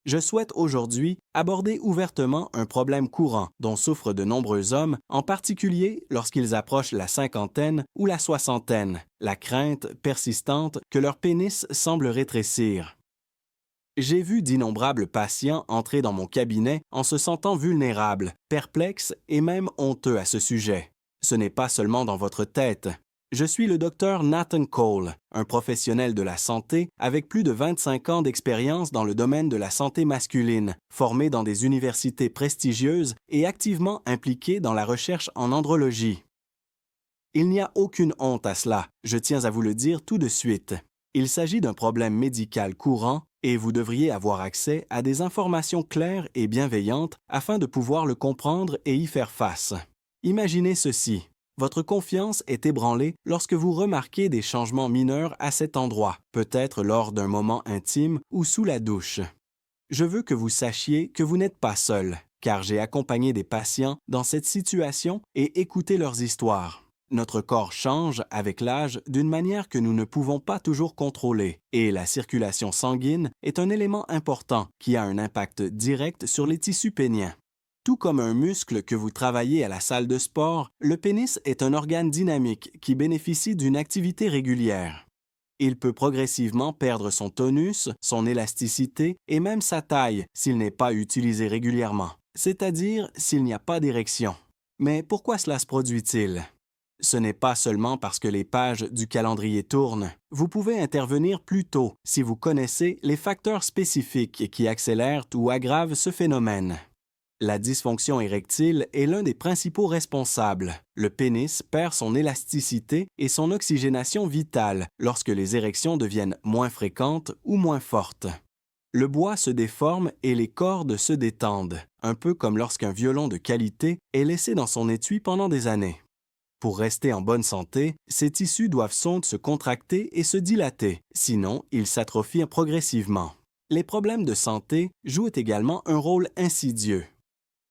Je souhaite aujourd'hui aborder ouvertement un problème courant dont souffrent de nombreux hommes, en particulier lorsqu'ils approchent la cinquantaine ou la soixantaine, la crainte persistante que leur pénis semble rétrécir. J'ai vu d'innombrables patients entrer dans mon cabinet en se sentant vulnérables, perplexes et même honteux à ce sujet. Ce n'est pas seulement dans votre tête. Je suis le docteur Nathan Cole, un professionnel de la santé avec plus de 25 ans d'expérience dans le domaine de la santé masculine, formé dans des universités prestigieuses et activement impliqué dans la recherche en andrologie. Il n'y a aucune honte à cela, je tiens à vous le dire tout de suite. Il s'agit d'un problème médical courant et vous devriez avoir accès à des informations claires et bienveillantes afin de pouvoir le comprendre et y faire face. Imaginez ceci. Votre confiance est ébranlée lorsque vous remarquez des changements mineurs à cet endroit, peut-être lors d'un moment intime ou sous la douche. Je veux que vous sachiez que vous n'êtes pas seul, car j'ai accompagné des patients dans cette situation et écouté leurs histoires. Notre corps change avec l'âge d'une manière que nous ne pouvons pas toujours contrôler, et la circulation sanguine est un élément important qui a un impact direct sur les tissus péniens. Tout comme un muscle que vous travaillez à la salle de sport, le pénis est un organe dynamique qui bénéficie d'une activité régulière. Il peut progressivement perdre son tonus, son élasticité et même sa taille s'il n'est pas utilisé régulièrement, c'est-à-dire s'il n'y a pas d'érection. Mais pourquoi cela se produit-il? Ce n'est pas seulement parce que les pages du calendrier tournent. Vous pouvez intervenir plus tôt si vous connaissez les facteurs spécifiques qui accélèrent ou aggravent ce phénomène. La dysfonction érectile est l'un des principaux responsables. Le pénis perd son élasticité et son oxygénation vitale lorsque les érections deviennent moins fréquentes ou moins fortes. Le bois se déforme et les cordes se détendent, un peu comme lorsqu'un violon de qualité est laissé dans son étui pendant des années. Pour rester en bonne santé, ces tissus doivent sans se contracter et se dilater, sinon ils s'atrophient progressivement. Les problèmes de santé jouent également un rôle insidieux.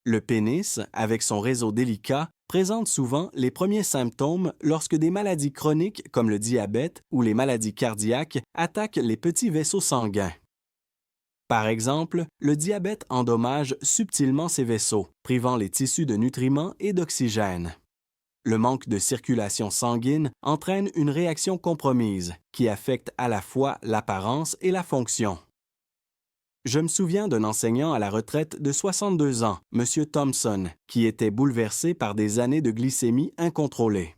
Le pénis, avec son réseau délicat, présente souvent les premiers symptômes lorsque des maladies chroniques comme le diabète ou les maladies cardiaques attaquent les petits vaisseaux sanguins. Par exemple, le diabète endommage subtilement ces vaisseaux, privant les tissus de nutriments et d'oxygène. Le manque de circulation sanguine entraîne une réaction compromise qui affecte à la fois l'apparence et la fonction. Je me souviens d'un enseignant à la retraite de 62 ans, M. Thompson, qui était bouleversé par des années de glycémie incontrôlée.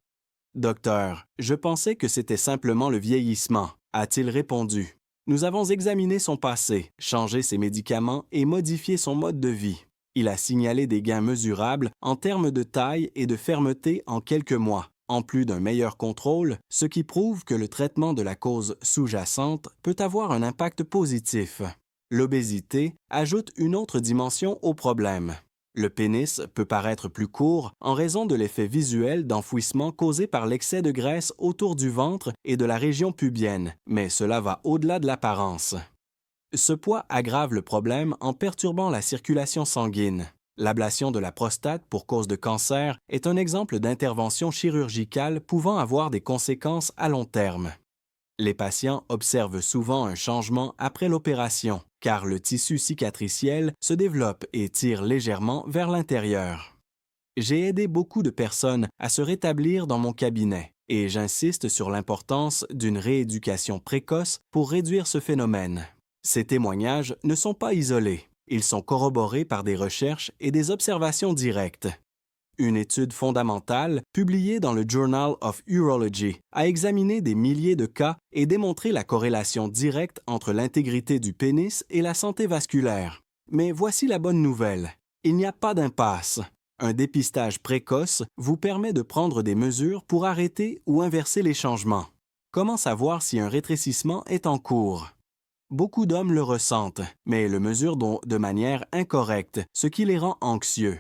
Docteur, je pensais que c'était simplement le vieillissement, a-t-il répondu. Nous avons examiné son passé, changé ses médicaments et modifié son mode de vie. Il a signalé des gains mesurables en termes de taille et de fermeté en quelques mois, en plus d'un meilleur contrôle, ce qui prouve que le traitement de la cause sous-jacente peut avoir un impact positif. L'obésité ajoute une autre dimension au problème. Le pénis peut paraître plus court en raison de l'effet visuel d'enfouissement causé par l'excès de graisse autour du ventre et de la région pubienne, mais cela va au-delà de l'apparence. Ce poids aggrave le problème en perturbant la circulation sanguine. L'ablation de la prostate pour cause de cancer est un exemple d'intervention chirurgicale pouvant avoir des conséquences à long terme. Les patients observent souvent un changement après l'opération, car le tissu cicatriciel se développe et tire légèrement vers l'intérieur. J'ai aidé beaucoup de personnes à se rétablir dans mon cabinet, et j'insiste sur l'importance d'une rééducation précoce pour réduire ce phénomène. Ces témoignages ne sont pas isolés, ils sont corroborés par des recherches et des observations directes. Une étude fondamentale, publiée dans le Journal of Urology, a examiné des milliers de cas et démontré la corrélation directe entre l'intégrité du pénis et la santé vasculaire. Mais voici la bonne nouvelle. Il n'y a pas d'impasse. Un dépistage précoce vous permet de prendre des mesures pour arrêter ou inverser les changements. Comment savoir si un rétrécissement est en cours? Beaucoup d'hommes le ressentent, mais le mesurent de manière incorrecte, ce qui les rend anxieux.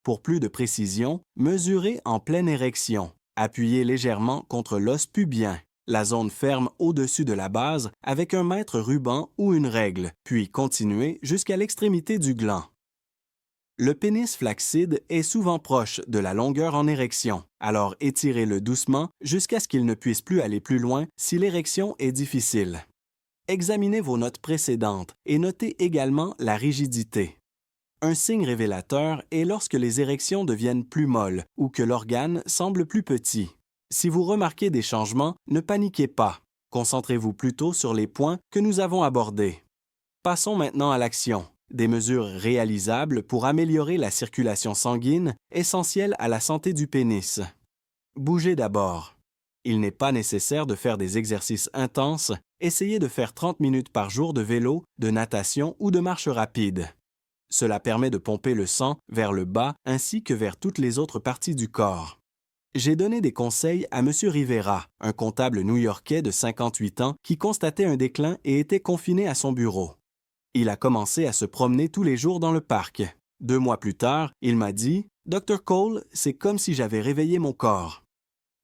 Pour plus de précision, mesurez en pleine érection. Appuyez légèrement contre l'os pubien, la zone ferme au-dessus de la base avec un mètre ruban ou une règle, puis continuez jusqu'à l'extrémité du gland. Le pénis flaccide est souvent proche de la longueur en érection, alors étirez-le doucement jusqu'à ce qu'il ne puisse plus aller plus loin si l'érection est difficile. Examinez vos notes précédentes et notez également la rigidité. Un signe révélateur est lorsque les érections deviennent plus molles ou que l'organe semble plus petit. Si vous remarquez des changements, ne paniquez pas. Concentrez-vous plutôt sur les points que nous avons abordés. Passons maintenant à l'action. Des mesures réalisables pour améliorer la circulation sanguine, essentielle à la santé du pénis. Bougez d'abord. Il n'est pas nécessaire de faire des exercices intenses. Essayez de faire 30 minutes par jour de vélo, de natation ou de marche rapide. Cela permet de pomper le sang vers le bas ainsi que vers toutes les autres parties du corps. J'ai donné des conseils à M. Rivera, un comptable new-yorkais de 58 ans qui constatait un déclin et était confiné à son bureau. Il a commencé à se promener tous les jours dans le parc. 2 mois plus tard, il m'a dit « Dr. Cole, c'est comme si j'avais réveillé mon corps. »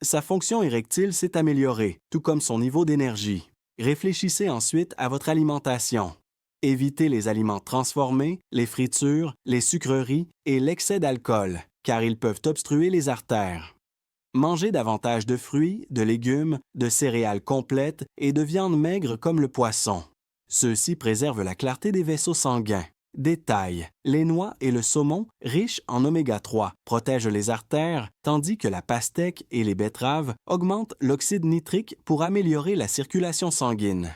Sa fonction érectile s'est améliorée, tout comme son niveau d'énergie. Réfléchissez ensuite à votre alimentation. Évitez les aliments transformés, les fritures, les sucreries et l'excès d'alcool, car ils peuvent obstruer les artères. Mangez davantage de fruits, de légumes, de céréales complètes et de viande maigre comme le poisson. Ceux-ci préservent la clarté des vaisseaux sanguins. Détail, les noix et le saumon, riches en oméga 3, protègent les artères, tandis que la pastèque et les betteraves augmentent l'oxyde nitrique pour améliorer la circulation sanguine.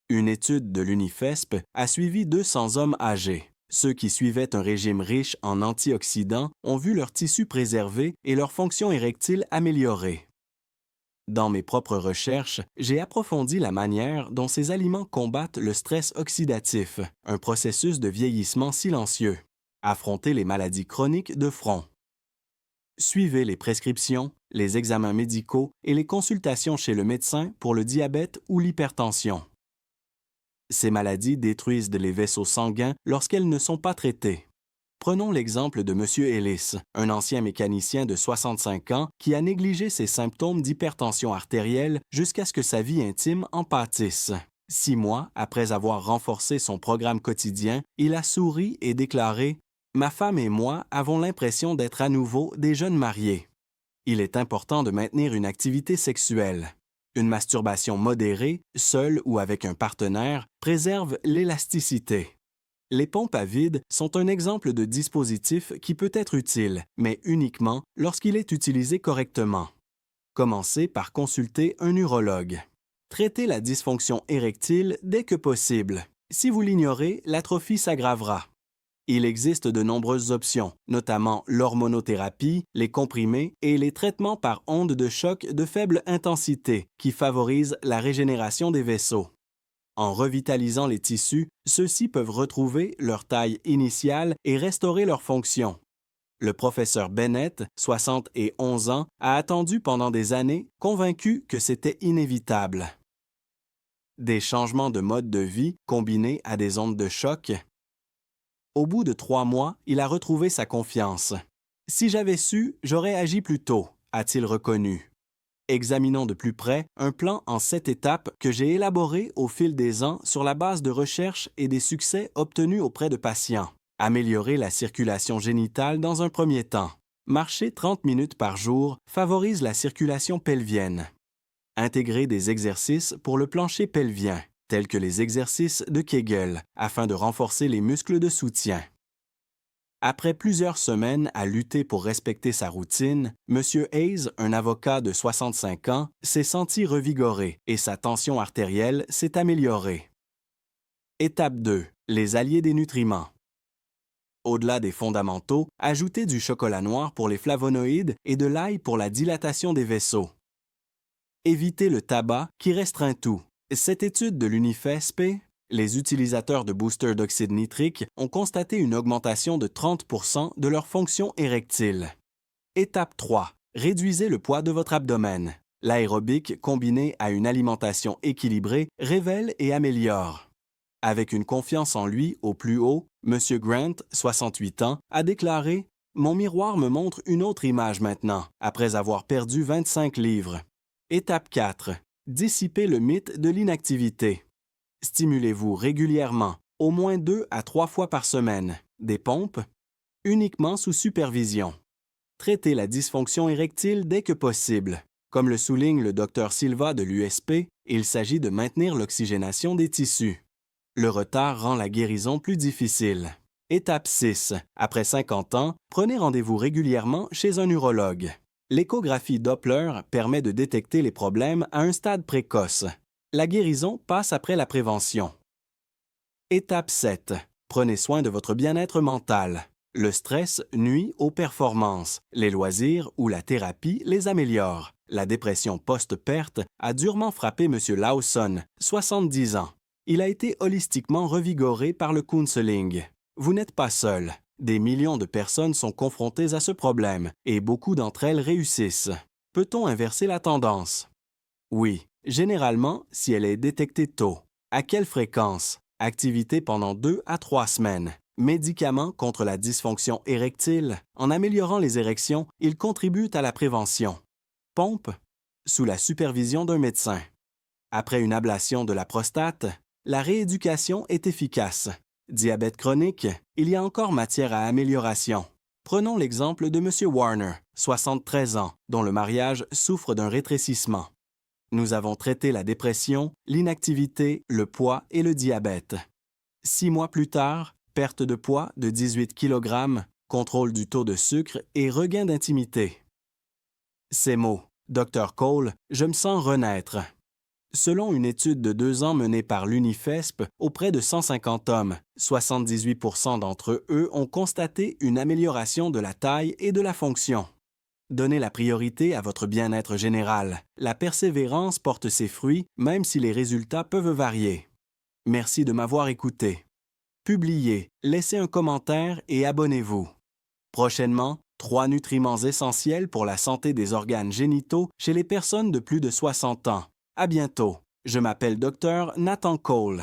Une étude de l'UNIFESP a suivi 200 hommes âgés. Ceux qui suivaient un régime riche en antioxydants ont vu leur tissu préservé et leur fonction érectile améliorée. Dans mes propres recherches, j'ai approfondi la manière dont ces aliments combattent le stress oxydatif, un processus de vieillissement silencieux. Affrontez les maladies chroniques de front. Suivez les prescriptions, les examens médicaux et les consultations chez le médecin pour le diabète ou l'hypertension. Ces maladies détruisent les vaisseaux sanguins lorsqu'elles ne sont pas traitées. Prenons l'exemple de M. Ellis, un ancien mécanicien de 65 ans qui a négligé ses symptômes d'hypertension artérielle jusqu'à ce que sa vie intime en pâtisse. 6 mois après avoir renforcé son programme quotidien, il a souri et déclaré « Ma femme et moi avons l'impression d'être à nouveau des jeunes mariés. » Il est important de maintenir une activité sexuelle. Une masturbation modérée, seule ou avec un partenaire, préserve l'élasticité. Les pompes à vide sont un exemple de dispositif qui peut être utile, mais uniquement lorsqu'il est utilisé correctement. Commencez par consulter un urologue. Traitez la dysfonction érectile dès que possible. Si vous l'ignorez, l'atrophie s'aggravera. Il existe de nombreuses options, notamment l'hormonothérapie, les comprimés et les traitements par ondes de choc de faible intensité qui favorisent la régénération des vaisseaux. En revitalisant les tissus, ceux-ci peuvent retrouver leur taille initiale et restaurer leur fonction. Le professeur Bennett, 71 ans, a attendu pendant des années, convaincu que c'était inévitable. Des changements de mode de vie combinés à des ondes de choc. Au bout de 3 mois, il a retrouvé sa confiance. « Si j'avais su, j'aurais agi plus tôt », a-t-il reconnu. Examinons de plus près un plan en 7 étapes que j'ai élaboré au fil des ans sur la base de recherches et des succès obtenus auprès de patients. Améliorer la circulation génitale dans un premier temps. Marcher 30 minutes par jour favorise la circulation pelvienne. Intégrer des exercices pour le plancher pelvien, tels que les exercices de Kegel, afin de renforcer les muscles de soutien. Après plusieurs semaines à lutter pour respecter sa routine, M. Hayes, un avocat de 65 ans, s'est senti revigoré et sa tension artérielle s'est améliorée. Étape 2. Les alliés des nutriments. Au-delà des fondamentaux, ajoutez du chocolat noir pour les flavonoïdes et de l'ail pour la dilatation des vaisseaux. Évitez le tabac qui restreint tout. Cette étude de l'UNIFESP, les utilisateurs de boosters d'oxyde nitrique ont constaté une augmentation de 30% de leur fonction érectile. Étape 3. Réduisez le poids de votre abdomen. L'aérobic combiné à une alimentation équilibrée révèle et améliore. Avec une confiance en lui au plus haut, M. Grant, 68 ans, a déclaré « Mon miroir me montre une autre image maintenant, après avoir perdu 25 livres. » Étape 4. Dissipez le mythe de l'inactivité. Stimulez-vous régulièrement, au moins 2 à 3 fois par semaine. Des pompes, uniquement sous supervision. Traitez la dysfonction érectile dès que possible. Comme le souligne le Dr Silva de l'USP, Il s'agit de maintenir l'oxygénation des tissus. Le retard rend la guérison plus difficile. Étape 6. Après 50 ans, prenez rendez-vous régulièrement chez un urologue. L'échographie Doppler permet de détecter les problèmes à un stade précoce. La guérison passe après la prévention. Étape 7. Prenez soin de votre bien-être mental. Le stress nuit aux performances. Les loisirs ou la thérapie les améliorent. La dépression post-perte a durement frappé M. Lawson, 70 ans. Il a été holistiquement revigoré par le counseling. Vous n'êtes pas seul. Des millions de personnes sont confrontées à ce problème et beaucoup d'entre elles réussissent. Peut-on inverser la tendance? Oui, généralement si elle est détectée tôt. À quelle fréquence? Activité pendant 2 à 3 semaines. Médicaments contre la dysfonction érectile. En améliorant les érections, ils contribuent à la prévention. Pompe? Sous la supervision d'un médecin. Après une ablation de la prostate, la rééducation est efficace. Diabète chronique, il y a encore matière à amélioration. Prenons l'exemple de M. Warner, 73 ans, dont le mariage souffre d'un rétrécissement. Nous avons traité la dépression, l'inactivité, le poids et le diabète. 6 mois plus tard, perte de poids de 18 kg, contrôle du taux de sucre et regain d'intimité. Ces mots, Dr Cole, je me sens renaître. Selon une étude de 2 ans menée par l'UNIFESP auprès de 150 hommes, 78% d'entre eux ont constaté une amélioration de la taille et de la fonction. Donnez la priorité à votre bien-être général. La persévérance porte ses fruits, même si les résultats peuvent varier. Merci de m'avoir écouté. Publiez, laissez un commentaire et abonnez-vous. Prochainement, 3 nutriments essentiels pour la santé des organes génitaux chez les personnes de plus de 60 ans. À bientôt. Je m'appelle Dr Nathan Cole.